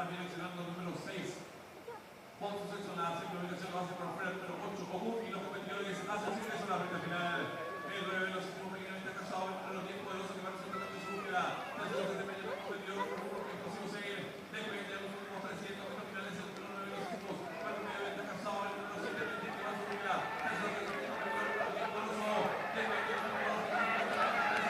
direccionando el número 6. Ponce Sexto, la simplificación lo hace por afuera, el número 8. Ogun y los competidores hacen sin eso la recta final. El 9 los últimos pequeñamente casado entre los 10 poderosos que van a sorprender de su búsqueda. Desde los desempeños de los competidores por un que imposible seguir. Depende de los últimos 300 metros finales, el número 9 los últimos. Para el medio venta casado, el número 7 que va a su búsqueda. Desde los desempeños de los 10 poderosos. Depende de los últimos 300 metros finales.